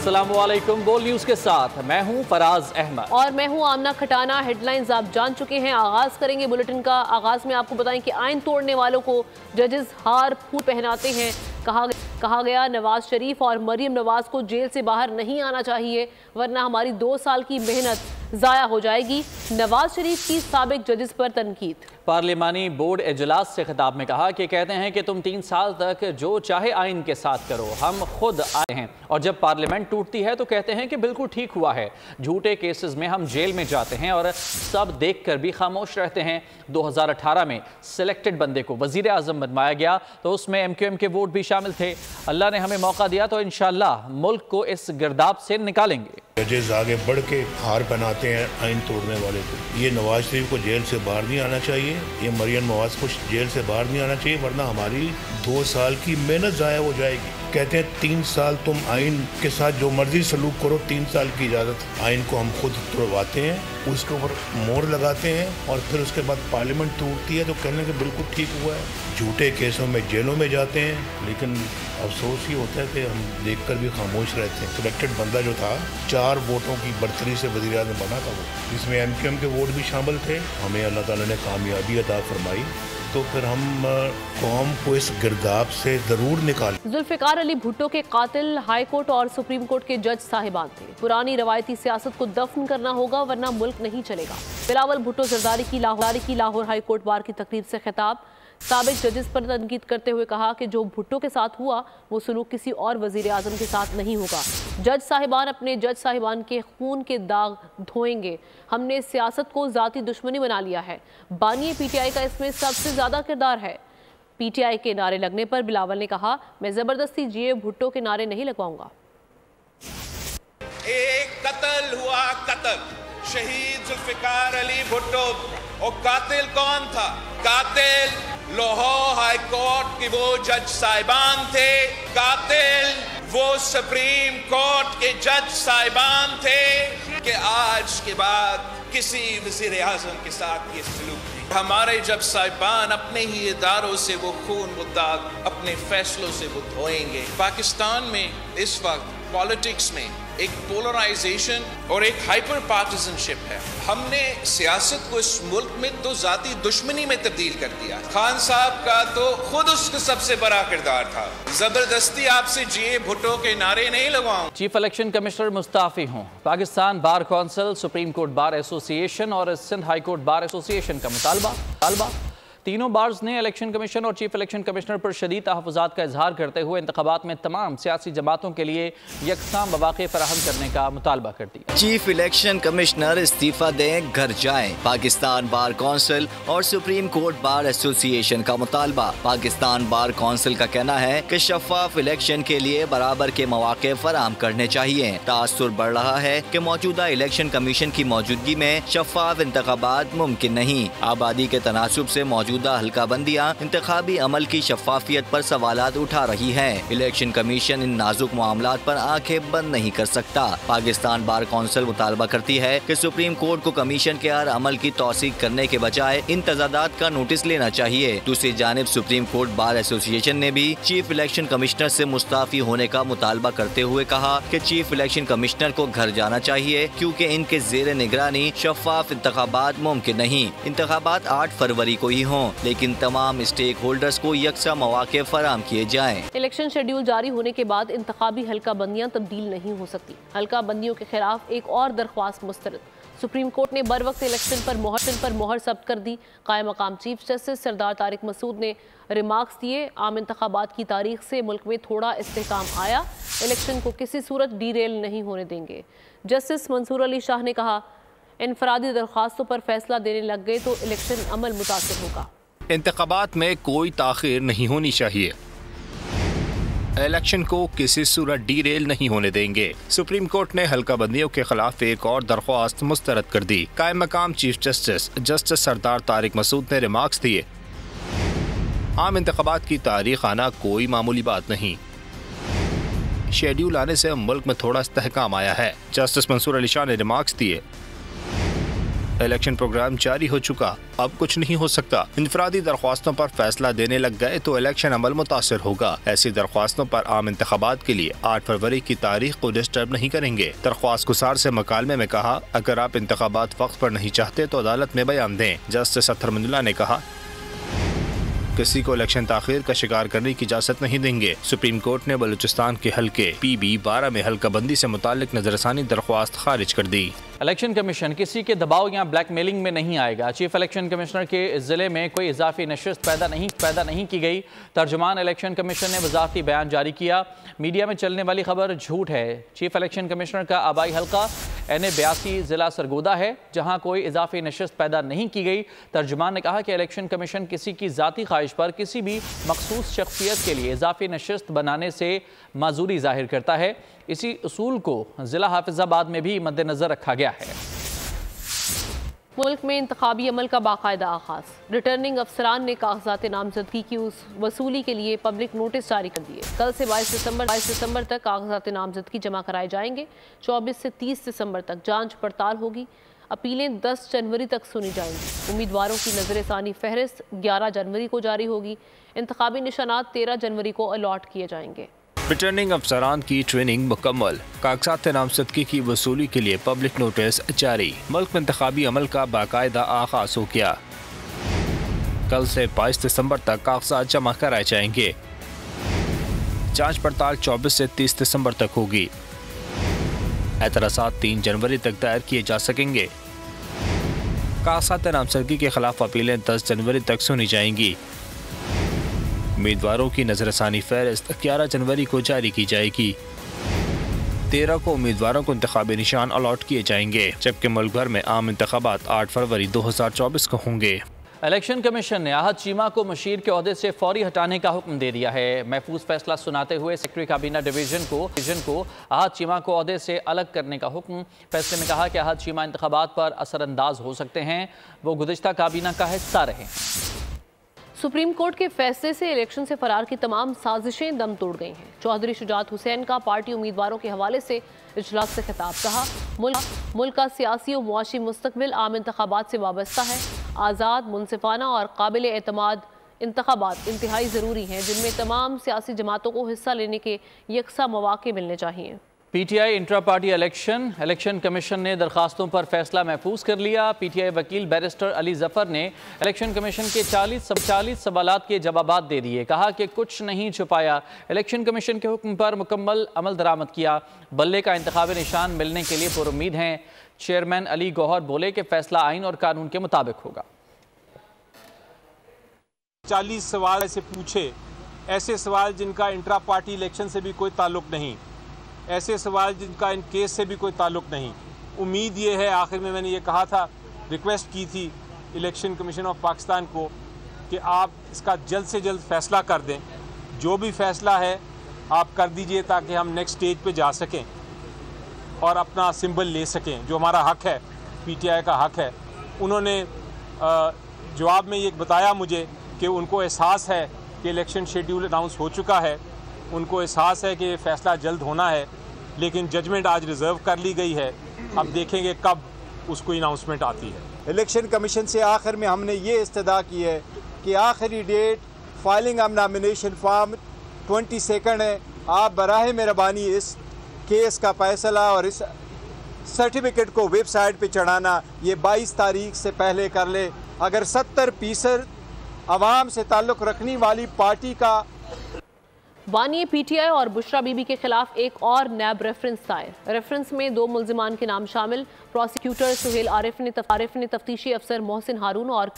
अस्सलामुअलैकुम। बोल न्यूज़ के साथ मैं हूं फराज अहमद और मैं हूं आमना खटाना। हेडलाइंस आप जान चुके हैं। आगाज करेंगे बुलेटिन का। आगाज में आपको बताएं कि आइन तोड़ने वालों को जजेस हार फूल पहनाते हैं। कहा गया नवाज शरीफ और मरीम नवाज को जेल से बाहर नहीं आना चाहिए वरना हमारी 2 साल की मेहनत ज़ाया हो जाएगी। नवाज शरीफ की साबिक जजेस पर तनकीद। पार्लिमानी बोर्ड इजलास से खिताब में कहा कि कहते हैं कि तुम 3 साल तक जो चाहे आइन के साथ करो, हम खुद आए हैं और जब पार्लियामेंट टूटती है तो कहते हैं कि बिल्कुल ठीक हुआ है। झूठे केसेस में हम जेल में जाते हैं और सब देख कर भी खामोश रहते हैं। 2018 में सिलेक्टेड बंदे को वजीर आजम बनवाया गया तो उसमें MQM के वोट भी शामिल थे। अल्लाह ने हमें मौका दिया तो इंशाअल्लाह मुल्क को इस गिरदाब से निकालेंगे। जजेस आगे बढ़ के हार बनाते हैं आइन तोड़ने वाले को। ये नवाज शरीफ को जेल से बाहर नहीं आना चाहिए, ये मरियम नवाज को जेल से बाहर नहीं आना चाहिए वरना हमारी 2 साल की मेहनत ज़ाया हो जाएगी। कहते हैं 3 साल तुम आइन के साथ जो मर्जी सलूक करो, 3 साल की इजाज़त। आइन को हम खुद तोड़वाते हैं, उसके ऊपर मोहर लगाते हैं और फिर उसके बाद पार्लियामेंट टूटती है तो कहने के बिल्कुल ठीक हुआ है। झूठे केसों में जेलों में जाते हैं लेकिन अफसोस ही होता है कि हम देखकर भी खामोश रहते हैं। सिलेक्टेड बंदा जो था 4 वोटों की बढ़तरी से वज़ीर आज़म बना था वो, जिसमें MQM के वोट भी शामिल थे। हमें अल्लाह ताला ने कामयाबी अता फरमाई तो फिर हम कौम को इस गिरदाब से ज़रूर निकालें। जुल्फ़िकार अली भुट्टो के कातिल हाई कोर्ट और सुप्रीम कोर्ट के जज साहिबान थे। पुरानी रवायती सियासत को दफन करना होगा वरना मुल्क नहीं चलेगा। बिलावल भुट्टो जरदारी की लाहौर हाई कोर्ट बार की तकरीर से खिताब। साबिक जजेस पर तनकीद करते हुए कहा कि जो भुट्टो के साथ हुआ वो सलूक किसी और वजीर आजम के साथ नहीं होगा। जज साहिबान अपने जज साहिबान के खून के दाग धोएंगे। हमने सियासत को ज़ाती दुश्मनी बना लिया है। बानी PTI का इसमें सबसे ज़्यादा किरदार है। PTI के नारे लगने पर बिलावल ने कहा, मैं ज़बरदस्ती GA भुट्टो के नारे नहीं लगवाऊंगा। एक कत्ल हुआ, कत्ल शहीद जुल्फ़िकार अली भुट्टो। और कातिल कौन था? कातिल लाहौर हाई कोर्ट के वो जज साहिबान थे। कातिल वो सुप्रीम कोर्ट के जज साहिबान थे कि आज के बाद किसी वज़ीर आज़म के साथ ये सलूक नहीं। हमारे जज साहिबान अपने ही इदारों से वो खून वो दाग अपने फैसलों से वो धोएंगे। पाकिस्तान में इस वक्त पॉलिटिक्स में एक पोलराइजेशन और एक हाइपर पार्टिजनशिप है। हमने सियासत को इस मुल्क में तो जाती दुश्मनी में तब्दील कर दिया। खान साहब का तो खुद उसका सबसे बड़ा किरदार था। जबरदस्ती आपसे GA भुट्टो के नारे नहीं लगवाऊं। चीफ इलेक्शन कमिश्नर मुस्ताफी हों। Pakistan bar council, supreme court bar association और Sindh high court bar association का मुतालबा। तीनों बार्स ने इलेक्शन कमीशन और चीफ इलेक्शन कमिश्नर पर शदीद तहफ़्फ़ुज़ात का इजहार करते हुए इंतख़ाबात में तमाम सियासी जमातों के लिए यकसां मौक़े फराहम करने का मुतालबा कर दिया। चीफ इलेक्शन कमिश्नर इस्तीफ़ा दें, घर जाएं। पाकिस्तान बार कौंसिल और सुप्रीम कोर्ट बार एसोसिएशन का मुतालबा। पाकिस्तान बार कौंसिल का कहना है कि शफ़ाफ इलेक्शन के लिए बराबर के मौक़े फराहम करने चाहिए। तासुर बढ़ रहा है कि मौजूदा इलेक्शन कमीशन की मौजूदगी में शफ़ाफ इंतख़ाबात मुमकिन नहीं। आबादी के तनासुब से मौजूदा हल्का बंदियाँ इंतखाबी अमल की शफाफियत पर सवालात उठा रही हैं। इलेक्शन कमीशन इन नाजुक मामलात पर आंखें बंद नहीं कर सकता। पाकिस्तान बार कौंसिल मुतालबा करती है कि सुप्रीम कोर्ट को कमीशन के हर अमल की तौसीक करने के बजाय इन तजादात का नोटिस लेना चाहिए। दूसरी जानिब सुप्रीम कोर्ट बार एसोसिएशन ने भी चीफ इलेक्शन कमिश्नर से मुस्ताफी होने का मुतालबा करते हुए कहा कि चीफ इलेक्शन कमिश्नर को घर जाना चाहिए क्योंकि इनके जेर निगरानी शफाफ इंतखाबात मुमकिन नहीं। इंतखाबात 8 फरवरी को ही हों लेकिन तमाम स्टेक होल्डर्स को यकसा मौके फराहम किए जाएं। इलेक्शन शेड्यूल जारी होने के बाद इंतखाबी हल्का बंदियां तब्दील नहीं हो सकती। हल्का बंदियों के खिलाफ एक और दरख्वास्त मुस्तरद। सुप्रीम कोर्ट ने बर वक्त इलेक्शन पर मोहर जब्त कर दी। कायम मकाम चीफ जस्टिस सरदार तारिक मसूद ने रिमार्क्स दिए। आम इंतखाबात की तारीख से मुल्क में थोड़ा इस्तेहकाम आया। इलेक्शन को किसी सूरत डीरेल नहीं होने देंगे। जस्टिस मंसूर अली शाह ने कहा, इनफरादी दरख्वास्तों पर फैसला देने लग गए तो इलेक्शन अमल मुतासिर होगा। इंतखाबात में कोई ताख़ीर नहीं होनी चाहिए। इलेक्शन को किसी सूरत डीरेल नहीं होने देंगे। सुप्रीम कोर्ट ने हल्का बंदियों के खिलाफ एक और दरख्वास्त मुस्तरद कर दी। कायम मकाम चीफ जस्टिस सरदार तारिक मसूद ने रिमार्क्स दिए, आम इंतखाबात की तारीख आना कोई मामूली बात नहीं। शेड्यूल आने से मुल्क में थोड़ा इस्तेहकाम आया है। जस्टिस मंसूर अली शाह ने रिमार्क्स दिए, इलेक्शन प्रोग्राम जारी हो चुका, अब कुछ नहीं हो सकता। इंफरादी दरख्वास्तों पर फैसला देने लग गए तो इलेक्शन अमल मुतासिर होगा। ऐसी दरख्वास्तों पर आम इंतखाबात के लिए 8 फरवरी की तारीख को डिस्टर्ब नहीं करेंगे। दरख्वास्त गुजार से मकालमे में कहा, अगर आप इंतखाबात वक्त पर नहीं चाहते तो अदालत में बयान दें। जस्टिस अत्तर मंजुला ने कहा, किसी को इलेक्शन ताखीर का शिकार करने की इजाजत नहीं देंगे। सुप्रीम कोर्ट ने बलूचिस्तान के हल्के PB 12 में हल्का बंदी से मुतालिक नजरसानी दरख्वास्त खारिज कर दी। इलेक्शन कमीशन किसी के दबाव या ब्लैकमेलिंग में नहीं आएगा। चीफ इलेक्शन कमिश्नर के जिले में कोई इजाफी नशिस्त पैदा नहीं की गई। तर्जुमान इलेक्शन कमीशन ने वजारती बयान जारी किया। मीडिया में चलने वाली खबर झूठ है। चीफ इलेक्शन कमिश्नर का आबाई हल्का NA 82 जिला सरगोदा है, जहां कोई इजाफी नशिस्त पैदा नहीं की गई। तर्जुमान ने कहा कि इलेक्शन कमीशन किसी की जाती ख्वाहिश पर किसी भी मखसूस शख्सियत के लिए इजाफी नशिस्त बनाने से माजूरी जाहिर करता है। इसी उसूल को जिला हाफिजाबाद में भी मद्देनजर रखा गया है। मुल्क में इंतखाबी अमल का बाकायदा आगाज। रिटर्निंग अफसरान ने कागजात नामजदगी की वसूली के लिए पब्लिक नोटिस जारी कर दिए। कल से 22 दिसंबर तक कागजात नामजदगी जमा कराए जाएंगे। 24 से 30 दिसंबर तक जांच पड़ताल होगी। अपीलें 10 जनवरी तक सुनी जाएंगी। उम्मीदवारों की नजरसानी फहरिस्त 11 जनवरी को जारी होगी। इंतखाबी निशानात 13 जनवरी को अलॉट किए जाएंगे। रिटर्निंग अफसरान की ट्रेनिंग मुकम्मल। कागजात नामजदगी की वसूली के लिए पब्लिक नोटिस जारी। मुल्क में इंतखाबी अमल का बाकायदा आगाज हो गया। कल से 22 दिसंबर तक कागजात जमा कराए जाएंगे। जांच पड़ताल 24 से 30 दिसंबर तक होगी। एतराज़ात 3 जनवरी तक दायर किए जा सकेंगे। कागजात नामजदगी के खिलाफ अपीलें 10 जनवरी तक सुनी जाएंगी। उम्मीदवारों की नजरसानी फहरिस्त 11 जनवरी को जारी की जाएगी। 13 को उम्मीदवारों को इंतखाबी निशान अलॉट किए जाएंगे, जबकि मुल्क भर में आम इंतखाबात 8 फरवरी 2024 को होंगे। इलेक्शन कमीशन ने आहत चीमा को मुशीर के ओहदे से फौरी हटाने का हुक्म दे दिया है। महफूज फैसला सुनाते हुए सेक्रेटरी काबीना डिवीजन को आहत चीमा को ओहदे से अलग करने का हुक्म। फैसले में कहा कि आहत चीमा इंतखाबात पर असरअंदाज हो सकते हैं, वो गुज़िश्ता काबीना का हिस्सा रहे। सुप्रीम कोर्ट के फैसले से इलेक्शन से फरार की तमाम साजिशें दम तोड़ गई हैं। चौधरी शुजात हुसैन का पार्टी उम्मीदवारों के हवाले से इजलास से खिताब। कहा, मुल्क का सियासी और मुआशी मुस्तकबिल आम इंतखाबात से वाबस्ता है। आज़ाद, मुनसिफाना और काबिल एतमाद इंतखाबात इंतहाई ज़रूरी हैं, जिनमें तमाम सियासी जमातों को हिस्सा लेने के यकसा मौके मिलने चाहिए। PTI intra party election commission ने दरखास्तों पर फैसला महफूज कर लिया। PTI वकील बैरिस्टर अली जफर ने इलेक्शन कमीशन के 40 सवालात के जवाबात दे दिए। कहा कि कुछ नहीं छुपाया, इलेक्शन कमीशन के हुक्म पर मुकम्मल अमल दरामद किया। बल्ले का इंतखाबी निशान मिलने के लिए पुरुम्मीद हैं। चेयरमैन अली गौहर बोले कि फैसला आइन और कानून के मुताबिक होगा। 40 सवाल ऐसे पूछे, ऐसे सवाल जिनका इंट्रा पार्टी इलेक्शन से भी कोई ताल्लुक नहीं, ऐसे सवाल जिनका इन केस से भी कोई ताल्लुक नहीं। उम्मीद ये है, आखिर में मैंने ये कहा था, रिक्वेस्ट की थी इलेक्शन कमीशन ऑफ पाकिस्तान को कि आप इसका जल्द से जल्द फ़ैसला कर दें। जो भी फ़ैसला है आप कर दीजिए ताकि हम नेक्स्ट स्टेज पे जा सकें और अपना सिंबल ले सकें, जो हमारा हक़ है, PTI का हक़ है। उन्होंने जवाब में ये बताया मुझे कि उनको एहसास है कि इलेक्शन शेड्यूल अनाउंस हो चुका है, उनको एहसास है कि फ़ैसला जल्द होना है, लेकिन जजमेंट आज रिज़र्व कर ली गई है। अब देखेंगे कब उसको अनाउंसमेंट आती है। इलेक्शन कमीशन से आखिर में हमने ये इस्तदा की है कि आखिरी date filing of nomination form 22 है। आप बराह मेहरबानी इस केस का फैसला और इस सर्टिफिकेट को वेबसाइट पे चढ़ाना ये 22 तारीख से पहले कर ले। अगर 70% आवाम से ताल्लुक़ रखने वाली पार्टी का बानी PTI और बुशरा बीबी के खिलाफ एक और नैब रेफरेंस दायर। रेफरेंस में 2 मुल्जिमान के नाम शामिल। प्रोसिक्यूटर सुहेल आरिफ ने तफ्तीशी अफसर मोहसिन हारून और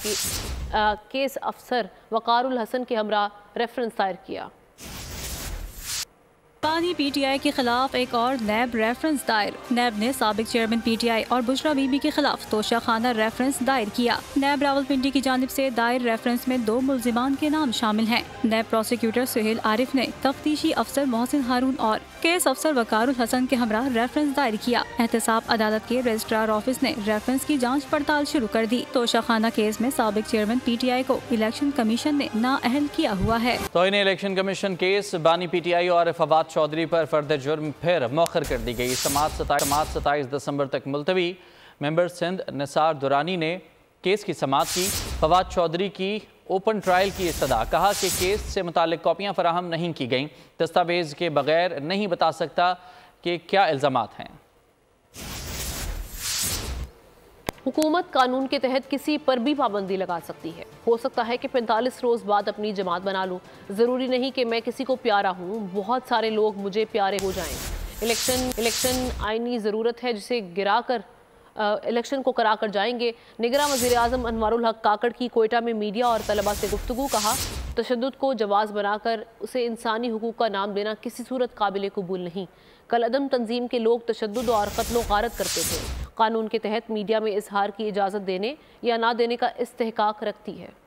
केस अफसर वकारुल हसन के हमरा रेफरेंस दायर किया। बानी PTI के खिलाफ एक और नैब रेफरेंस दायर। नैब ने साबिक चेयरमैन PTI और बुशरा बीबी के खिलाफ तोशाखाना रेफरेंस दायर किया। नैब रावलपिंडी की जानिब से दायर रेफरेंस में 2 मुल्जिमान के नाम शामिल हैं। नैब प्रोसिक्यूटर सुहेल आरिफ ने तफ्तीशी अफसर मोहसिन हारून और केस अफसर वकारुल हसन के हमरा रेफरेंस दायर किया। एहतसाब अदालत के रजिस्ट्रार ऑफिस ने रेफरेंस की जाँच पड़ताल शुरू कर दी। तोशाखाना केस में साबिक चेयरमैन PTI को इलेक्शन कमीशन ने नाअहल किया हुआ है। तौहीन इलेक्शन कमीशन केस बानी PTI और फवाद चौधरी पर फर्द जुर्म फिर मौखर कर दी गई। समाअत 27 दिसंबर तक मुलतवी। मेंबर सिंध निसार दुरानी ने केस की समाअत की। फवाद चौधरी की ओपन ट्रायल की इस्तदा। कहा कि केस से मुतालिक कॉपियां फराहम नहीं की गईं। दस्तावेज के बगैर नहीं बता सकता कि क्या इल्ज़ामात हैं। हुकूमत कानून के तहत किसी पर भी पाबंदी लगा सकती है। हो सकता है कि 45 रोज़ बाद अपनी जमात बना लूँ। ज़रूरी नहीं कि मैं किसी को प्यारा हूँ, बहुत सारे लोग मुझे प्यारे हो जाएं। इलेक्शन आईनी ज़रूरत है जिसे इलेक्शन को करा कर जाएंगे। निगरां वज़ीर आज़म अनवारुल हक काकड़ की कोयटा में मीडिया और तलबा से गुफ्तगू। कहा, तशद्दुद को जवाज़ बनाकर उसे इंसानी हुकूक का नाम देना किसी सूरत काबिल कबूल नहीं। कल अदम तंजीम के लोग तशद्दुद और कत्लो गारत करते थे। कानून के तहत मीडिया में इजहार की इजाज़त देने या ना देने का इस्तेहकाक रखती है।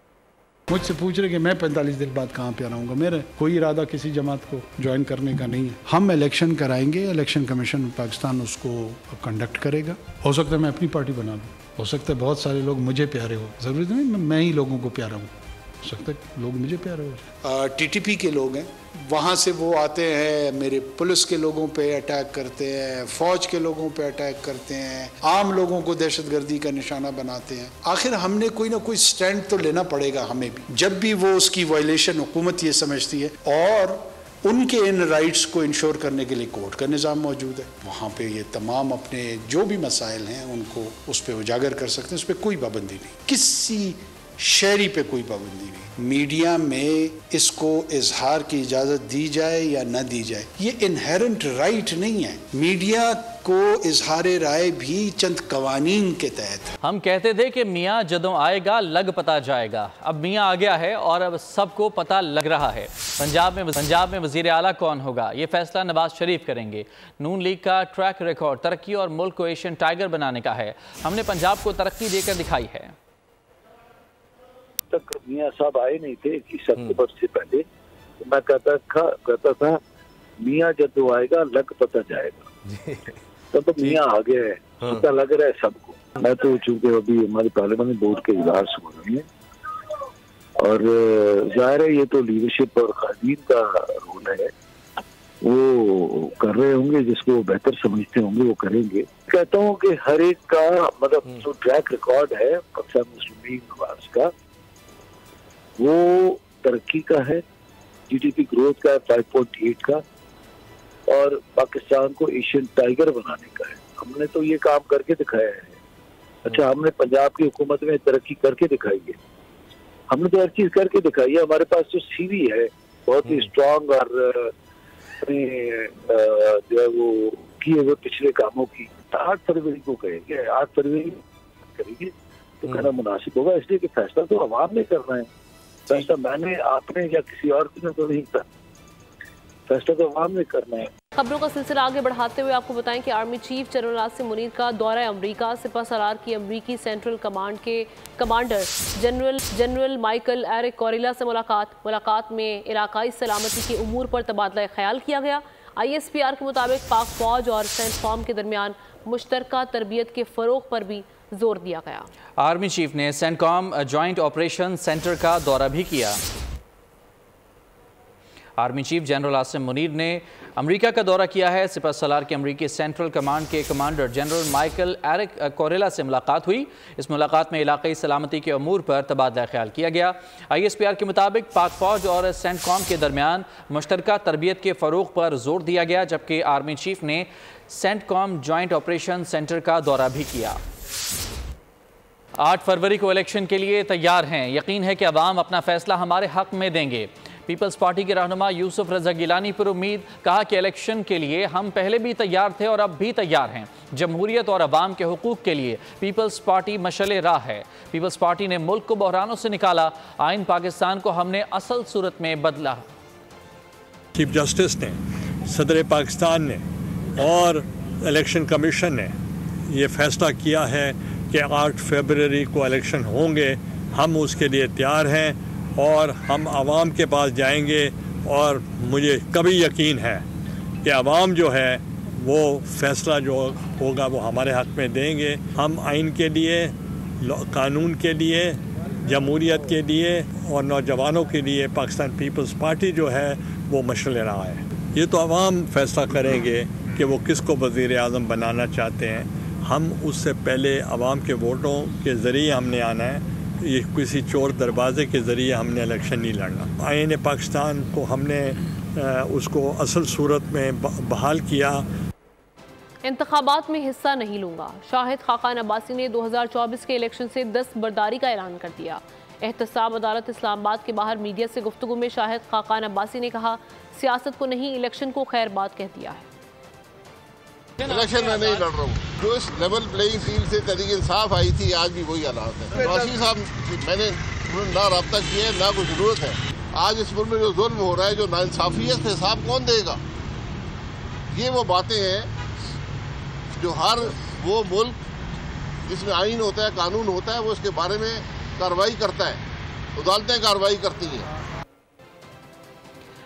मुझसे पूछ रहे कि मैं 45 दिन बाद कहाँ पे रहूँगा। मेरा कोई इरादा किसी जमात को ज्वाइन करने का नहीं है। हम इलेक्शन कराएंगे, इलेक्शन कमीशन पाकिस्तान उसको कंडक्ट करेगा। हो सकता है मैं अपनी पार्टी बना लूँ, हो सकता है बहुत सारे लोग मुझे प्यारे हो, ज़रूरी नहीं मैं ही लोगों को प्यारा हूँ, हो सकता है लोग मुझे प्यारे हो जाए। TTP के लोग हैं, वहाँ से वो आते हैं, मेरे पुलिस के लोगों पे अटैक करते हैं, फौज के लोगों पे अटैक करते हैं, आम लोगों को दहशतगर्दी का निशाना बनाते हैं। आखिर हमने कोई ना कोई स्टैंड तो लेना पड़ेगा हमें भी, जब भी वो उसकी वायलेशन हुकूमत ये समझती है। और उनके इन राइट्स को इंश्योर करने के लिए कोर्ट का निज़ाम मौजूद है। वहाँ पे ये तमाम अपने जो भी मसाइल हैं उनको उस पर उजागर कर सकते हैं। उस पर कोई पाबंदी नहीं, किसी शहरी पे कोई पाबंदी नहीं। मीडिया में इसको इजहार की इजाज़त दी जाए या न दी जाए, ये इनहेरेंट राइट नहीं है। मीडिया को इजहार राय भी चंद कवानीन के तहत। हम कहते थे कि मियाँ जदों आएगा लग पता जाएगा। अब मियाँ आ गया है और अब सबको पता लग रहा है। पंजाब में वज़ीर आला कौन होगा, ये फैसला नवाज शरीफ करेंगे। नून लीग का ट्रैक रिकॉर्ड तरक्की और मुल्क को एशियन टाइगर बनाने का है। हमने पंजाब को तरक्की देकर दिखाई है। तक मियाँ साहब आए नहीं थे इस अक्टूबर से पहले, तो मैं कहता था मियाँ जब वो आएगा लग पता जाएगा। तो मियाँ आ गया है, पता लग रहा है सबको। मैं तो चूंकि अभी हमारे पार्लियामेंट बोर्ड के इजलास हो रहे हैं और जाहिर है ये तो लीडरशिप और खादीन का रोल है, वो कर रहे होंगे, जिसको बेहतर समझते होंगे वो करेंगे। कहता हूँ कि हर एक का मतलब जो ट्रैक रिकॉर्ड है पाकिस्तान मुस्लिम लीग नवाज का, वो तरक्की का है, GDP ग्रोथ का है 5.8 का, और पाकिस्तान को एशियन टाइगर बनाने का है। हमने तो ये काम करके दिखाया है। अच्छा, हमने पंजाब की हुकूमत में तरक्की करके दिखाई है, हमने तो हर चीज करके दिखाई है। हमारे पास जो CV है बहुत ही स्ट्रांग और जो है वो किए हुए पिछले कामों की 8 फरवरी को कहेंगे, 8 फरवरी करेंगे तो कहना मुनासिब होगा, इसलिए कि फैसला तो अवाम ने करना है। फैसला मैंने, आपने या किसी और ने तो नहीं करना, फैसला तो अवाम ने करना है। खबरों का सिलसिला आगे बढ़ाते हुए आपको बताएं कि army chief general Asim Munir का दौरा अमरीका। सिपह सलार की अमरीकी सेंट्रल कमांड के कमांडर जनरल माइकल एरिक कोरेला से मुलाकात में इलाकाई सलामती के उमूर पर तबादला ख्याल किया गया। ISPR के मुताबिक पाक फौज और सेंटकॉम के दरमियान मुश्तरका तरबियत के फ़रोग पर भी जोर दिया गया। आर्मी चीफ ने सेंटकॉम जॉइंट ऑपरेशन सेंटर का दौरा भी किया। Army chief general Asim Munir ने अमेरिका का दौरा किया है। सिपह सलार के अमेरिकी सेंट्रल कमांड के कमांडर जनरल माइकल एरिक कोरेला से मुलाकात हुई। इस मुलाकात में इलाक़ाई सलामती के अमूर पर तबादला ख्याल किया गया। ISPR के मुताबिक पाक फौज और सेंटकॉम के दरमियान मुश्तरका तरबियत के फ़रोग पर जोर दिया गया, जबकि आर्मी चीफ ने सेंटकॉम जॉइंट ऑपरेशन सेंटर का दौरा भी किया। 8 फरवरी को इलेक्शन के लिए तैयार हैं। यकीन है कि अवाम अपना फैसला हमारे हक में देंगे। पीपल्स पार्टी के रहनुमा यूसुफ रजा गिलानी पर उम्मीद। कहा कि इलेक्शन के लिए हम पहले भी तैयार थे और अब भी तैयार हैं। जमहूरियत और अवाम के हुकूक के लिए पीपल्स पार्टी मशले राह है। पीपल्स पार्टी ने मुल्क को बहरानों से निकाला, आइन पाकिस्तान को हमने असल सूरत में बदला। चीफ जस्टिस ने, सदर पाकिस्तान ने और इलेक्शन कमीशन ने ये फैसला किया है कि 8 फरवरी को इलेक्शन होंगे। हम उसके लिए तैयार हैं और हम आवाम के पास जाएंगे और मुझे कभी यकीन है कि आवाम जो है वो फैसला जो होगा वो हमारे हक़ में देंगे। हम आइन के लिए, कानून के लिए, जमहूरियत के लिए और नौजवानों के लिए पाकिस्तान पीपल्स पार्टी जो है वो मशल रहा है। ये तो आवाम फैसला करेंगे कि वो किसको वज़ीर आज़म बनाना चाहते हैं। हम उससे पहले आवाम के वोटों के ज़रिए हमने आना है, ये किसी चोर दरवाजे के ज़रिए हमने इलेक्शन नहीं लड़ना। आईन पाकिस्तान को हमने उसको असल सूरत में बहाल किया। इंतखाबात में हिस्सा नहीं लूंगा, शाहिद खाकान अब्बासी ने 2024 के इलेक्शन से दस्तबरदारी का ऐलान कर दिया। एहतसाब अदालत इस्लामाबाद के बाहर मीडिया से गुफ्तगू में शाहिद खाकान अब्बासी ने कहा, सियासत को नहीं इलेक्शन को खैर बात कह दिया है। इलेक्शन में नहीं लड़ रहा हूँ, जो इस लेवल प्लेइंग फील्ड से तहरीक इंसाफ आई थी, आज भी वही हालात है। वासी साहब, मैंने ना रब्ता किया है, ना कोई जरूरत है। आज इस मुल्क में जो जुल्म हो रहा है, जो नाइंसाफियत से हिसाब कौन देगा? ये वो बातें हैं जो हर वो मुल्क जिसमें आईन होता है, कानून होता है, वो इसके बारे में कार्रवाई करता है, अदालतें कार्रवाई करती हैं।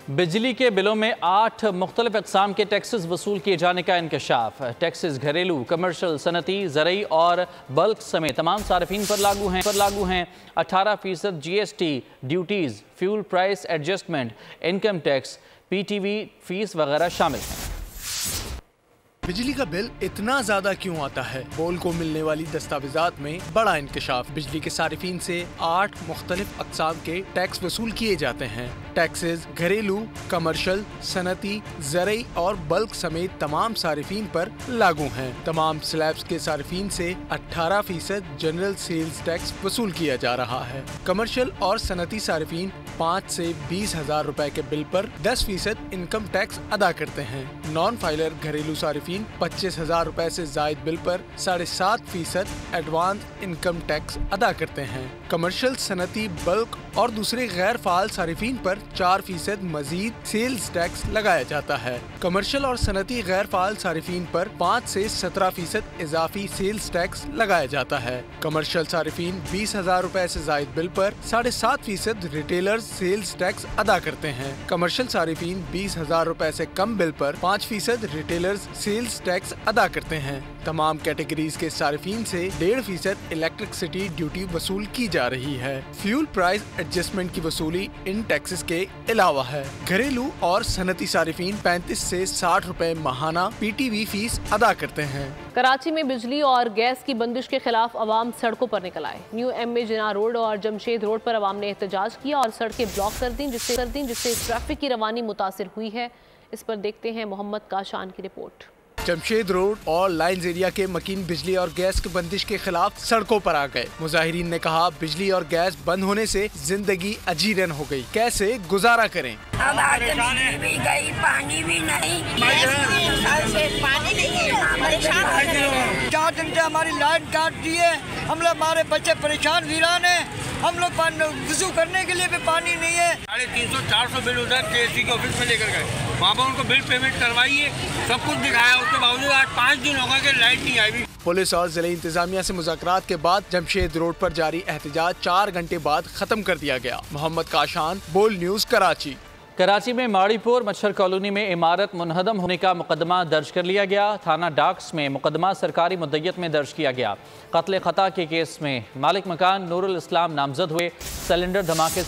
बिजली के बिलों में 8 मुख्तलिफ अक़साम के टैक्सेस वसूल किए जाने का इंकशाफ। टैक्सेस घरेलू, कमर्शल, सनती, ज़रई और बल्क समेत तमाम सार्फिन पर लागू हैं। 18% GST, duties, fuel price adjustment, income tax, PTV fees वगैरह शामिल हैं। बिजली का बिल इतना ज्यादा क्यों आता है? बोल को मिलने वाली दस्तावेजात में बड़ा इंकशाफ। बिजली के सारिफीन से 8 मुख्तलिफ अक़साम के टैक्स वसूल किए जाते हैं। टैक्सेस घरेलू, कमर्शियल, सनती, ज़रई और बल्क समेत तमाम सारिफीन पर लागू हैं। तमाम स्लैब्स के सारिफीन से 18% जनरल सेल्स टैक्स वसूल किया जा रहा है। कमर्शियल और सनती सारिफीन 5 से 20,000 रुपए के बिल पर 10% इनकम टैक्स अदा करते हैं। नॉन फाइलर घरेलू सारिफीन 25,000 रुपए से जायद बिल पर 7.5% एडवांस इनकम टैक्स अदा करते हैं। कमर्शियल, सनती, बल्क और दूसरे गैर फाल सारिफीन पर 4% मजीद सेल्स टैक्स लगाया जाता है। कमर्शियल और सनती गैर फाल सारिफीन पर 5 से 17% इजाफी सेल्स टैक्स लगाया जाता है। कमर्शियल सारिफीन 20,000 रुपए से जायद बिल पर 7.5% रिटेलर सेल्स टैक्स अदा करते हैं। कमर्शियल सारिफीन 20,000 रुपए से कम बिल पर 5% रिटेलर्स सेल्स टैक्स अदा करते हैं। तमाम कैटेगरीज के सारिफीन से 1.5% इलेक्ट्रिसिटी ड्यूटी वसूल की जा रही है। फ्यूल प्राइस एडजस्टमेंट की वसूली इन टैक्सेस के अलावा है। घरेलू और सनती सारिफीन 35 से 60 रुपए माहाना PTV फीस अदा करते हैं। कराची में बिजली और गैस की बंदिश के खिलाफ अवाम सड़कों पर निकल आए। न्यू MA जिना रोड और जमशेद रोड पर अवाम ने एहतजाज किया और सड़कें ब्लॉक कर दी, जिससे ट्रैफिक की रवानी मुतासिर हुई है। इस पर देखते हैं मोहम्मद काशान की रिपोर्ट। जमशेद रोड और लाइन्स एरिया के मकीन बिजली और गैस की बंदिश के खिलाफ सड़कों पर आ गए। मुजाहिरीन ने कहा, बिजली और गैस बंद होने से जिंदगी अजीरन हो गई, कैसे गुजारा करें? अब बिजली भी गई, पानी भी नहीं, पानी नहीं, 4 दिन से हमारी लाइट काट दी है। हम लोग, हमारे बच्चे परेशान वीरान है। हम लोग वजू करने के लिए भी पानी नहीं है। 350-400 बिल उधर KSC के ऑफिस में लेकर गए, वहाँ पर उनको बिल पेमेंट करवाइए, सब कुछ दिखाया, उसके बावजूद आज 5 दिन होगा कि लाइट नहीं आई। पुलिस और जिले इंतजामिया से मुज़ाकरात के बाद जमशेद रोड पर जारी एहतजाज 4 घंटे बाद खत्म कर दिया गया। मोहम्मद काशान, बोल न्यूज़, कराची। कराची में माड़ीपुर मच्छर कॉलोनी में इमारत मुनहदम होने का मुकदमा दर्ज कर लिया गया। थाना डाक्स में मुकदमा सरकारी मुद्दत में दर्ज किया गया। कत्ल खता के केस में मालिक मकान नूरुल इस्लाम नामजद हुए। सिलेंडर धमाके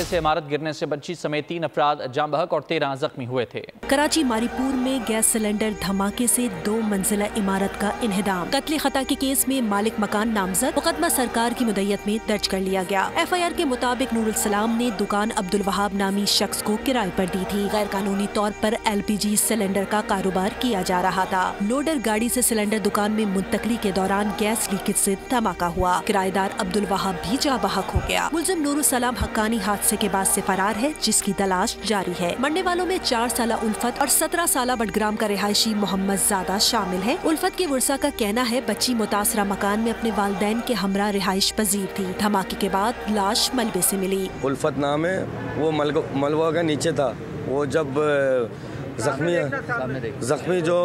से इमारत गिरने से बच्ची समेत 3 अफराद जाम बहक और 13 जख्मी हुए थे। कराची मारीपुर में गैस सिलेंडर धमाके से 2 मंजिला इमारत का इन्हिदाम। कत्ल खता के केस में मालिक मकान नामजद, मुकदमा सरकार की मुद्दत में दर्ज कर लिया गया। FIR के मुताबिक नूरुल इस्लाम ने दुकान अब्दुल वहाब नामी शख्स को किराए पर दी थी। गैर कानूनी तौर पर LPG सिलेंडर का कारोबार किया जा रहा था। लोडर गाड़ी से सिलेंडर दुकान में मुंतकली के दौरान गैस लीकेज से धमाका हुआ। किराएदार अब्दुल वहाब भी जाँ बहक हो गया। मुलजिम नूरुल सलाम हक्कानी हादसे के बाद से फरार है, जिसकी तलाश जारी है। मरने वालों में 4 साला उल्फत और 17 साला बडग्राम का रिहायशी मोहम्मद ज़ादा शामिल है। उल्फत के वर्सा का कहना है, बच्ची मुतासरा मकान में अपने वालिदैन के हमरा रिहाइश पजीर थी। धमाके के बाद लाश मलबे से मिली। उल्फत नाम है, वो मलबा का नीचे था। वो जब जख्मी जो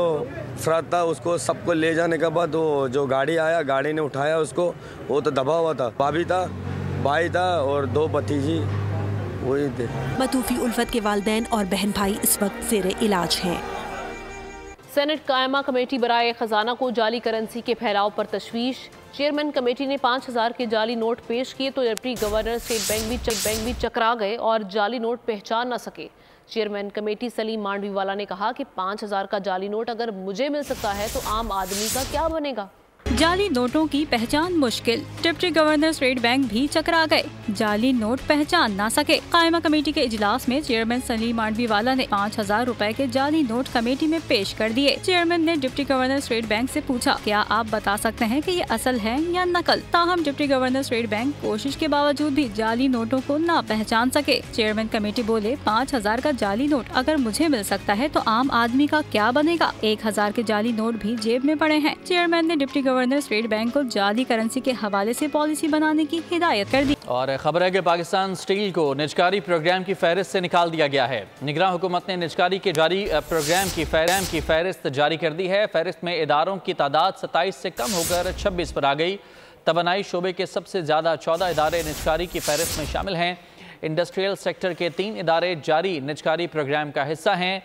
अफराद था, उसको सबको ले जाने के बाद वो जो गाड़ी आया, गाड़ी ने उठाया उसको, वो तो दबा हुआ था। भाभी था, भाई था और 2 भतीजी वही थे। मतूफी उल्फत के वालिदैन और बहन भाई इस वक्त ज़ेरे इलाज हैं। सेनेट कायमा कमेटी बराए खजाना को जाली करेंसी के फैलाव पर तशवीश। चेयरमैन कमेटी ने 5,000 के जाली नोट पेश किए तो डिप्टी गवर्नर स्टेट बैंक भी चकरा गए और जाली नोट पहचान न सके। चेयरमैन कमेटी सलीम मांडवीवाला ने कहा कि 5,000 का जाली नोट अगर मुझे मिल सकता है तो आम आदमी का क्या बनेगा। जाली नोटों की पहचान मुश्किल, डिप्टी गवर्नर स्टेट बैंक भी चकरा गए, जाली नोट पहचान ना सके। कायमा कमेटी के इजलास में चेयरमैन सलीम मांडवीवाला ने 5,000 रुपए के जाली नोट कमेटी में पेश कर दिए। चेयरमैन ने डिप्टी गवर्नर स्टेट बैंक से पूछा, क्या आप बता सकते हैं कि ये असल है या नकल? ताहम डिप्टी गवर्नर स्टेट बैंक कोशिश के बावजूद भी जाली नोटों को ना पहचान सके। चेयरमैन कमेटी बोले, 5,000 का जाली नोट अगर मुझे मिल सकता है तो आम आदमी का क्या बनेगा? 1,000 के जाली नोट भी जेब में पड़े हैं। चेयरमैन ने डिप्टी गवर्नर स्टेट बैंक को जाली करेंसी के हवाले से पॉलिसी बनाने की हिदायत कर दी। और खबर है कि पाकिस्तान स्टील को निजकारी प्रोग्राम की फहरिस्त से निकाल दिया गया है। निगरान हुकूमत ने निजकारी के जारी प्रोग्राम की फहरिस्त जारी कर दी है। फहरिस्त में इदारों की तादाद 27 से कम होकर 26 पर आ गई। तवानाई शोबे के सबसे ज़्यादा 14 इदारे निजकारी की फहरिस्त में शामिल हैं। इंडस्ट्रियल सेक्टर के 3 इदारे जारी निजकारी प्रोग्राम का हिस्सा हैं।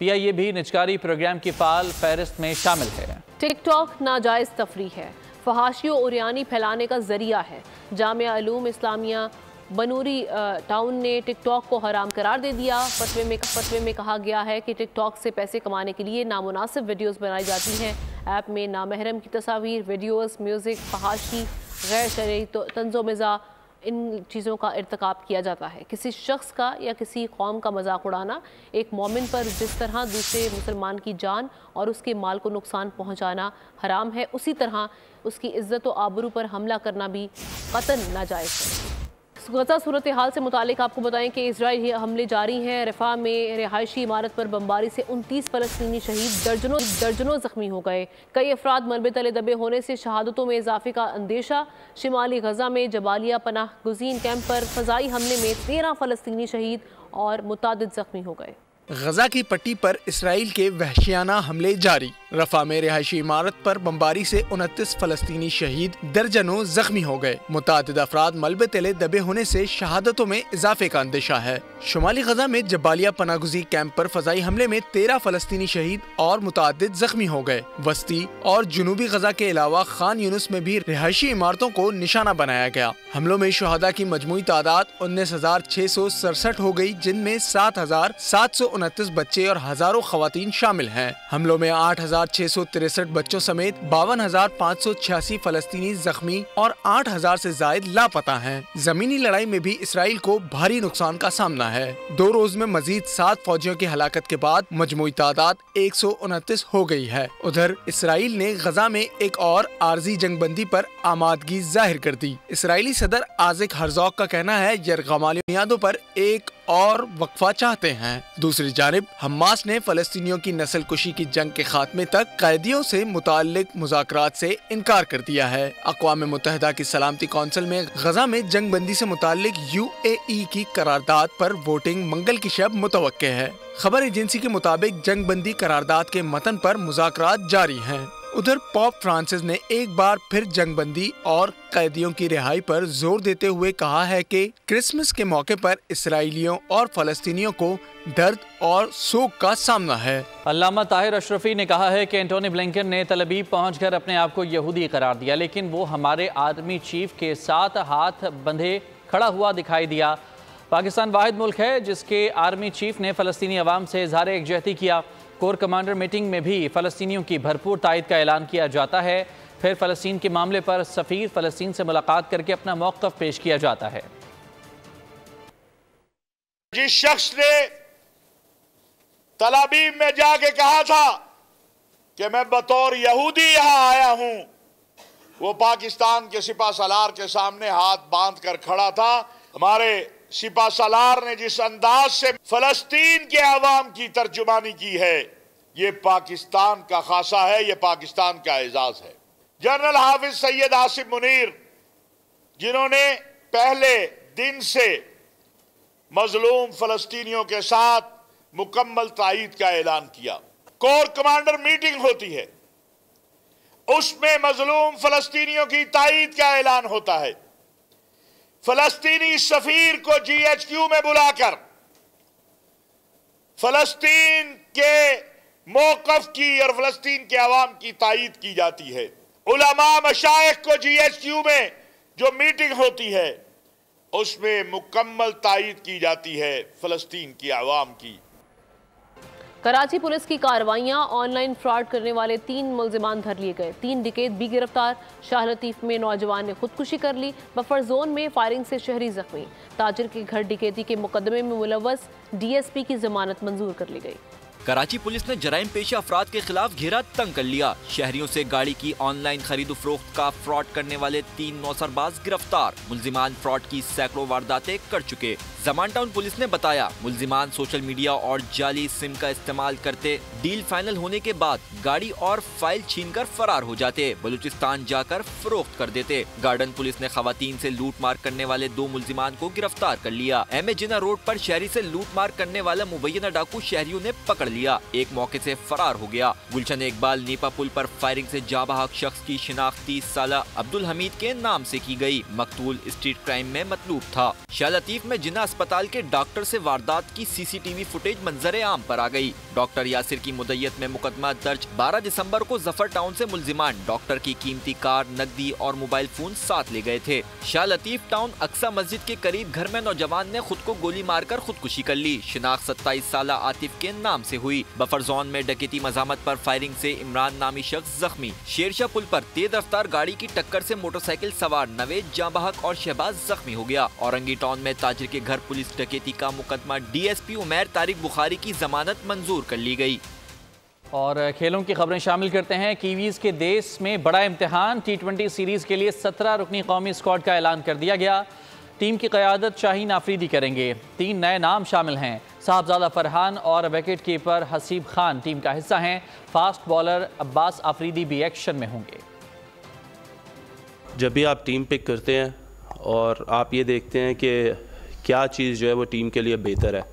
PIA भी निजकारी प्रोग्राम की फाल फहरिस्त में शामिल है। टिकटॉक नाजायज़ तफरीह है, फहाशी और उरियानी फैलाने का जरिया है। जामिया उलूम इस्लामिया बनूरी टाउन ने टिकटॉक को हराम करार दे दिया। फतवे में कहा गया है कि टिकटॉक से पैसे कमाने के लिए नामुनासिब वीडियोस बनाई जाती हैं। ऐप में नामहरम की तस्वीर, वीडियोस, म्यूज़िक, फहाशी, गैर शरई तंज़ो-मिज़ा इन चीज़ों का इर्तिकाब किया जाता है। किसी शख्स का या किसी कौम का मजाक उड़ाना, एक मोमिन पर जिस तरह दूसरे मुसलमान की जान और उसके माल को नुकसान पहुंचाना हराम है, उसी तरह उसकी इज्जत और आबरू पर हमला करना भी कतन नाजायज़ है। गजा सूरत हाल से मुतालिक आपको बताएं कि इजरायली हमले जारी हैं। रफ़ा में रिहायशी इमारत पर बमबारी से 29 फ़लस्तीनी शहीद, दर्जनों ज़ख्मी हो गए। कई अफराद मलबे तले दबे होने से शहादतों में इजाफे का अंदेशा। शिमाली गजा में जबालिया पनाह गुज़ीन कैंप पर फ़ज़ाई हमले में 13 फ़लस्तीनी शहीद और मुतादिद ज़ख्मी हो गए। गजा की पट्टी पर इसराइल के वहशियाना हमले जारी। रफा में रिहायशी इमारत पर बमबारी से 29 फ़लस्तीनी शहीद, दर्जनों जख्मी हो गए। मुतादिद अफराद मलबे तले दबे होने से शहादतों में इजाफे का अंदेशा है। शुमाली गजा में जबालिया पनागुजी कैंप पर फजाई हमले में 13 फ़लस्तीनी शहीद और मुतादिद जख्मी हो गए। वस्ती और जुनूबी गजा के अलावा खान यूनुस में भी रिहायशी इमारतों को निशाना बनाया गया। हमलों में शहादा की मजमूई तादाद 19,667 हो गई, जिनमें 7,729 बच्चे और हजारों खवातीन शामिल हैं। हमलों में 8,663 बच्चों समेत 52,586 फलस्तीनी जख्मी और 8,000 से जायद लापता हैं। जमीनी लड़ाई में भी इसराइल को भारी नुकसान का सामना है। 2 रोज में मजीद 7 फौजियों की हलाकत के बाद मजमूई तादाद 129 हो गई है। उधर इसराइल ने गजा में एक और आर्जी जंगबंदी पर आमादगी जाहिर कर दी। इसराइली सदर आज़िक हरज़ोग का कहना है यरगमाली बुनियादों पर एक और वक्फा चाहते हैं। दूसरी जानिब हमास ने फलस्तीनियों की नस्ल कुशी की जंग के खात्मे तक कैदियों से मुताल्लिक मुज़ाकरात से इनकार कर दिया है। अक़वाम मुत्तहिदा की सलामती कौंसिल में गजा में जंग बंदी से मुताल्लिक UAE की करारदाद पर वोटिंग मंगल की शब मुतवक्के है। खबर एजेंसी के मुताबिक जंग बंदी करारदाद के मतन पर मुज़ाकरात जारी हैं। उधर पोप फ्रांसिस ने एक बार फिर जंगबंदी और कैदियों की रिहाई पर जोर देते हुए कहा है कि क्रिसमस के मौके पर इसराइलियों और फलस्तीनियों को दर्द और शोक का सामना है। अल्लामा ताहिर अशरफी ने कहा है कि एंटोनी ब्लिंकन ने तल अवीव पहुंचकर अपने आप को यहूदी करार दिया, लेकिन वो हमारे आर्मी चीफ के साथ हाथ बंधे खड़ा हुआ दिखाई दिया। पाकिस्तान वाहिद मुल्क है जिसके आर्मी चीफ ने फलस्तीनी अवाम से इजहार एकजहती किया। कोर कमांडर मीटिंग में भी फलस्तीनियों की भरपूर तायद का ऐलान किया जाता है। फिर फलस्तीन के मामले पर सफीर फलस्तीन से मुलाकात करके अपना मौक़िफ़ पेश किया जाता है। जिस शख्स ने तल अवीव में जाके कहा था कि मैं बतौर यहूदी यहां आया हूं, वो पाकिस्तान के सिपा सलार के सामने हाथ बांध कर खड़ा था। हमारे सिपा सलार ने जिस अंदाज से फलस्तीन के अवाम की तर्जुमानी की है, ये पाकिस्तान का खासा है, ये पाकिस्तान का एजाज है। जनरल हाफिज सैयद आसिफ मुनीर, जिन्होंने पहले दिन से मजलूम फलस्तीनियों के साथ मुकम्मल तायद का ऐलान किया। कोर कमांडर मीटिंग होती है, उसमें मजलूम फलस्तीनियों की तायद का ऐलान होता है। फलस्तीनी सफीर को GHQ में बुलाकर फलस्तीन के मौक़िफ़ की और फलस्तीन के अवाम की तायद की जाती है। उलमा मशाइख को GHQ में जो मीटिंग होती है, उसमें मुकम्मल तायद की जाती है फलस्तीन की अवाम की। कराची पुलिस की कार्रवाइयां, ऑनलाइन फ्रॉड करने वाले 3 मुल्जिमान धर लिए गए। 3 डिकैत भी गिरफ्तार। शाह लतीफ में नौजवान ने खुदकुशी कर ली। बफर जोन में फायरिंग से शहरी जख्मी। ताजिर के घर डकैती के मुकदमे में मुलव्वस DSP की जमानत मंजूर कर ली गई। कराची पुलिस ने जराइम पेशा अफराद के खिलाफ घेरा तंग कर लिया। शहरियों से गाड़ी की ऑनलाइन खरीदो फरोख्त का फ्रॉड करने वाले 3 नौसरबाज गिरफ्तार। मुल्जिमान फ्रॉड की सैकड़ों वारदातें कर चुके। जमान टाउन पुलिस ने बताया, मुल्जिमान सोशल मीडिया और जाली सिम का इस्तेमाल करते, डील फाइनल होने के बाद गाड़ी और फाइल छीनकर फरार हो जाते, बलूचिस्तान जाकर फरोख्त कर देते। गार्डन पुलिस ने खवातीन से लूट मार करने वाले 2 मुल्जिमान को गिरफ्तार कर लिया। MA जिना रोड पर शहरी से लूट मार करने वाला मुबैना डाकू शहरियों ने पकड़ लिया। एक मौके से फरार हो गया। गुलशन इकबाल नीपा पुल पर फायरिंग से जाबहक शख्स की शिनाख्त 30 साला अब्दुल हमीद के नाम से की गई। मकतूल स्ट्रीट क्राइम में मतलूब था। शाह लतीफ में जिन्ना अस्पताल के डॉक्टर से वारदात की CCTV फुटेज मंजर आम पर आ गई। डॉक्टर यासिर की मुद्दत में मुकदमा दर्ज। 12 दिसंबर को जफर टाउन से मुल्जिमान डॉक्टर की कीमती कार, नकदी और मोबाइल फोन साथ ले गए थे। शाह लतीफ टाउन अक्सा मस्जिद के करीब घर में नौजवान ने खुद को गोली मारकर खुदकुशी कर ली। शिनाख्त 27 साला आतिफ के नाम से हुई। बफर जोन में डकैती मजामत पर फायरिंग से इमरान नामी शख्स जख्मी। शेरशाह पुल पर तेज रफ्तार गाड़ी की टक्कर से मोटरसाइकिल सवार नवेद जांबहक और शहबाज जख्मी हो गया। औरंगी टाउन में ताजिर के घर पुलिस डकैती का मुकदमा DSP उमैर तारिक बुखारी की जमानत मंजूर कर ली गई। और खेलों की खबरें शामिल करते हैं। कीवीज के देश में बड़ा इम्तिहान। T20 सीरीज के लिए 17 रुकनी कौमी स्क्वाड का ऐलान कर दिया गया। टीम की क़यादत शाहीन आफरीदी करेंगे। 3 नए नाम शामिल हैं। साहबजादा फरहान और wicket keeper Haseeb Khan team का हिस्सा हैं। फास्ट बॉलर अब्बास आफरीदी भी एक्शन में होंगे। जब भी आप टीम पिक करते हैं और आप ये देखते हैं कि क्या चीज़ जो है वो टीम के लिए बेहतर है,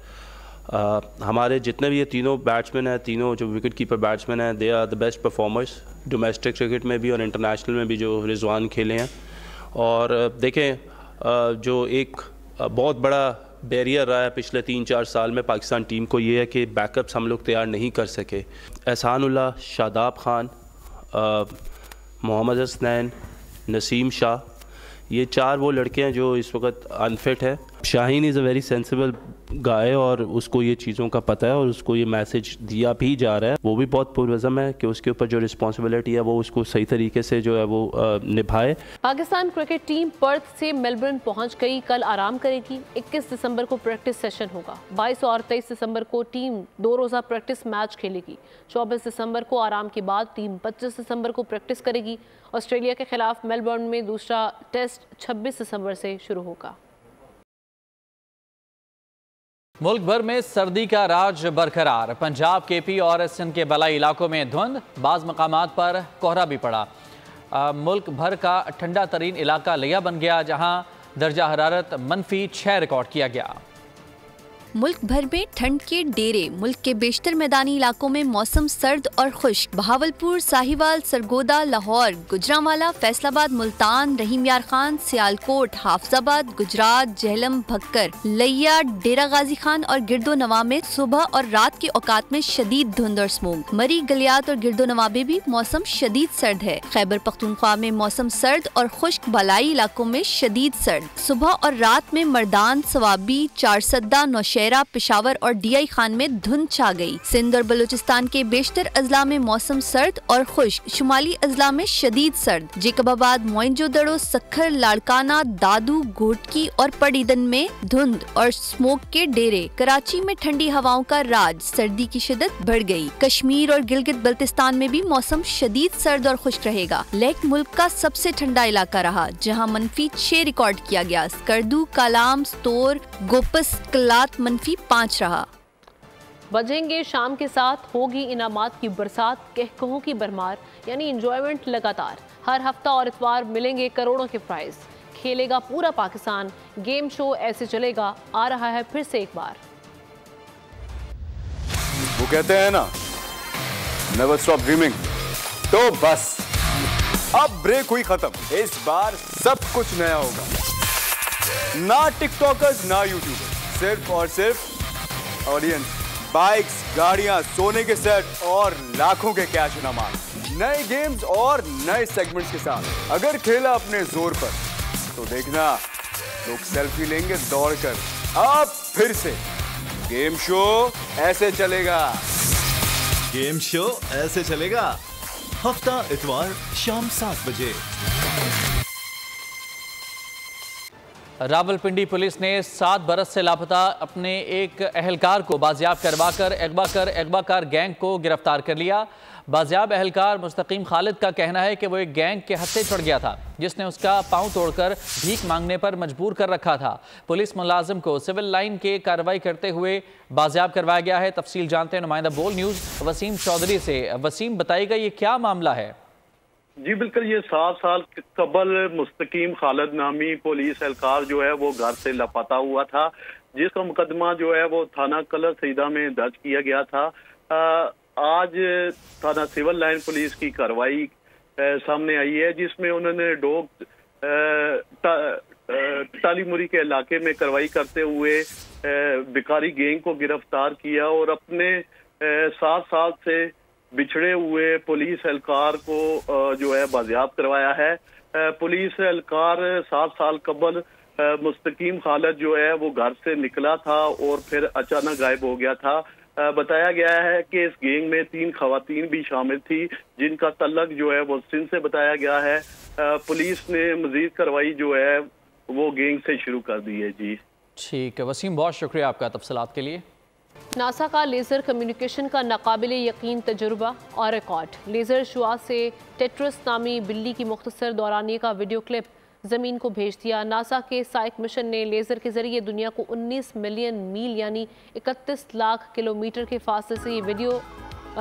हमारे जितने भी ये तीनों बैट्समैन हैं, तीनों जो विकेट कीपर बैट्समैन हैं, they are the best performers domestic cricket में भी और इंटरनेशनल में भी जो रिजवान खेले हैं। और देखें, जो एक बहुत बड़ा बैरियर रहा है पिछले 3-4 साल में पाकिस्तान टीम को, ये है कि बैकअप्स हम लोग तैयार नहीं कर सके। एहसानुल्लाह, शादाब खान, मोहम्मद हसनैन, नसीम शाह, ये 4 वो लड़के हैं जो इस वक्त अनफिट है। Shaheen is a very sensible guy और उसको ये चीज़ों का पता है और उसको ये मैसेज दिया भी जा रहा है। वो भी बहुत पुरज़म है कि उसके ऊपर जो रिस्पॉन्सिबिलिटी है वो उसको सही तरीके से जो है वो निभाए। पाकिस्तान क्रिकेट टीम पर्थ से मेलबर्न पहुंच गई। कल आराम करेगी। 21 दिसंबर को प्रैक्टिस सेशन होगा। 22 और 23 दिसंबर को टीम 2 रोज़ा प्रैक्टिस मैच खेलेगी। 24 दिसंबर को आराम के बाद टीम 25 दिसंबर को प्रैक्टिस करेगी। ऑस्ट्रेलिया के खिलाफ मेलबर्न में दूसरा टेस्ट 26 दिसंबर से शुरू होगा। मुल्क भर में सर्दी का राज बरकरार। पंजाब, KP और सिंध के बलाई इलाकों में धुंध, बाज़ मकामात पर कोहरा भी पड़ा। मुल्क भर का ठंडा तरीन इलाका लिया बन गया, जहां दर्जा हरारत -6 रिकॉर्ड किया गया। मुल्क भर में ठंड के डेरे। मुल्क के बेशतर मैदानी इलाकों में मौसम सर्द और खुश्क। बहावलपुर, साहिवाल, सरगोदा, लाहौर, गुजरांवाला, फैसलाबाद, मुल्तान, रहीम यार खान, सियालकोट, हाफजाबाद, गुजरात, जहलम, भक्कर, लिया, डेरा गाजी खान और गिरदो नवा में सुबह और रात के औकात में शदीद धुंध और स्मोक। मरी, गलियात और गिरदो नवा में भी मौसम शदीद सर्द है। खैबर पख्तूनख्वा में मौसम सर्द और खुश्क। बलाई इलाकों में शदीद सर्द। सुबह और रात में मर्दान, सवाबी, चारसद्दा, नौशेरा, पेशावर और DI खान में धुंध छा गई। सिंध और बलूचिस्तान के बेशतर अजला में मौसम सर्द और खुश्क। शुमाली अजला में शदीद सर्द। जेकबाबाद, मोइंजोदड़ो, सखर, लाड़काना, दादू, घोटकी और पड़ीदन में धुंध और स्मोक के डेरे। कराची में ठंडी हवाओं का राज। सर्दी की शिद्दत बढ़ गई। कश्मीर और गिलगित बल्तिस्तान में भी मौसम शदीद सर्द और खुश्क रहेगा। लेक मुल्क का सबसे ठंडा इलाका रहा, जहाँ -6 रिकॉर्ड किया गया। स्कर्दू, कालाम, स्तोर, गोपस, कलात -5 रहा। बजेंगे शाम के साथ, होगी इनामात की बरसात, कहकहों की भरमार, यानी इंजॉयमेंट लगातार। हर हफ्ता और इतवार मिलेंगे करोड़ों के प्राइज। खेलेगा पूरा पाकिस्तान। गेम शो ऐसे चलेगा, आ रहा है फिर से एक बार। वो कहते हैं ना, नेवर स्टॉप ड्रीमिंग। तो बस अब ब्रेक हुई खत्म। इस बार सब कुछ नया होगा। ना टिकटॉकर्स, ना यूट्यूबर्स, सिर्फ और सिर्फ ऑडियंस, बाइक्स, गाड़ियां, सोने के सेट और लाखों के कैश इनामात। नए गेम्स और नए सेगमेंट्स के साथ। अगर खेला अपने जोर पर तो देखना लोग सेल्फी लेंगे दौड़कर। अब फिर से गेम शो ऐसे चलेगा। गेम शो ऐसे चलेगा, हफ्ता इतवार शाम 7 बजे। रावलपिंडी पुलिस ने 7 बरस से लापता अपने एक एहलकार को बाजियाब करवाकर अगवाकार गैंग को गिरफ्तार कर लिया। बाजियाब एहलकार मुस्तकीम खालिद का कहना है कि वो एक गैंग के हत्थे चढ़ गया था जिसने उसका पांव तोड़कर भीख मांगने पर मजबूर कर रखा था। पुलिस मुलाजिम को सिविल लाइन के कार्रवाई करते हुए बाजियाब करवाया गया है। तफसील जानते हैं नुमाइंदा बोल न्यूज़ वसीम चौधरी से। वसीम, बताइएगा ये क्या मामला है? जी बिल्कुल, ये 7 साल कबल मुस्तकीम खालिद नामी पुलिस एहलकार जो है वो घर से लापता हुआ था, जिसका मुकदमा जो है वो थाना कलर सईदा में दर्ज किया गया था। आज थाना सिविल लाइन पुलिस की कार्रवाई सामने आई है, जिसमें उन्होंने डोग टालीमुरी के इलाके में कार्रवाई करते हुए भिखारी गैंग को गिरफ्तार किया और अपने 7 साल से बिछड़े हुए पुलिस एहलकार को जो है बाजियाब करवाया है। पुलिस एहलकार 7 साल कबल मुस्तकीम खालिद जो है वो घर से निकला था और फिर अचानक गायब हो गया था। बताया गया है कि इस गैंग में 3 खवातीन भी शामिल थी, जिनका तल्लक जो है वो सिंध से बताया गया है। पुलिस ने मजीद कार्रवाई जो है वो गैंग से शुरू कर दी है। जी ठीक है वसीम, बहुत शुक्रिया आपका तफसीलात के लिए। नासा का लेज़र कम्युनिकेशन का नाकाबिले यकीन तजुर्बा और रिकॉर्ड। लेज़र शुआ से टेट्रस नामी बिल्ली की मुख्तसर दौरानिए का वीडियो क्लिप ज़मीन को भेज दिया। नासा के साइक मिशन ने लेज़र के ज़रिए दुनिया को 19 मिलियन मील यानी 31 लाख किलोमीटर के फासले से ये वीडियो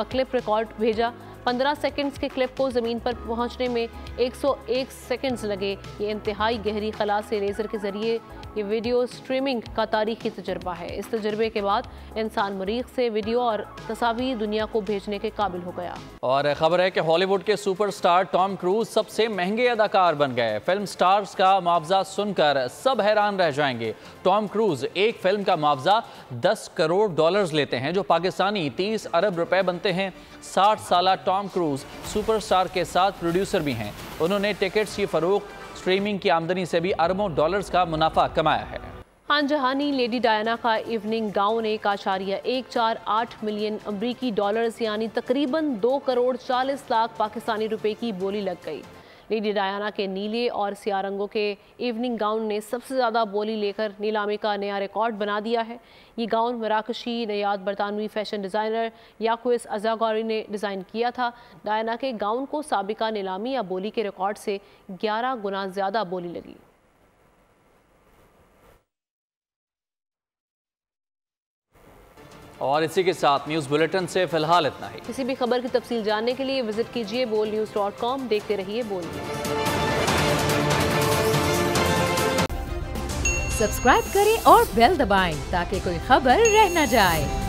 क्लिप रिकॉर्ड भेजा। 15 सेकंड्स के क्लिप को ज़मीन पर पहुंचने में 101 सेकंड्स लगे। ये इंतहाई गहरी खला से लेज़र के ज़रिए ये वीडियो स्ट्रीमिंग का तारीखी तजुर्बा है। इस तजुर्बे के बाद इंसान मरीख से वीडियो और तस्वीर दुनिया को भेजने के काबिल हो गया। और खबर है कि हॉलीवुड के सुपरस्टार टॉम क्रूज सबसे महंगे अदाकार बन गए। फिल्म स्टार्स का मुआवजा सुनकर सब हैरान रह जाएंगे। टॉम क्रूज एक फिल्म का मुआवजा $10 करोड़ लेते हैं, जो पाकिस्तानी 30 अरब रुपए बनते हैं। 60 साल टॉम क्रूज सुपरस्टार के साथ प्रोड्यूसर भी हैं। उन्होंने टिकट्स की फरोख्त, स्ट्रीमिंग की आमदनी से भी अरबों डॉलर्स का मुनाफा कमाया है। खान जहानी लेडी डायना का इवनिंग गाउन 1.148 मिलियन अमरीकी डॉलर्स यानी तकरीबन 2 करोड़ 40 लाख पाकिस्तानी रुपए की बोली लग गई। लेडी डायना के नीले और सियाह रंगों के इवनिंग गाउन ने सबसे ज़्यादा बोली लेकर नीलामी का नया रिकॉर्ड बना दिया है। ये गाउन मराकशी नयाद बरतानवी फैशन डिज़ाइनर याकुस अज़ागौरी ने डिज़ाइन किया था। डायना के गाउन को साबिका नीलामी या बोली के रिकॉर्ड से 11 गुना ज़्यादा बोली लगी। और इसी के साथ न्यूज़ बुलेटिन से फिलहाल इतना ही। किसी भी खबर की तफसील जानने के लिए विजिट कीजिए bolnews.com। देखते रहिए बोल न्यूज़। सब्सक्राइब करें और बेल दबाएं ताकि कोई खबर रह न जाए।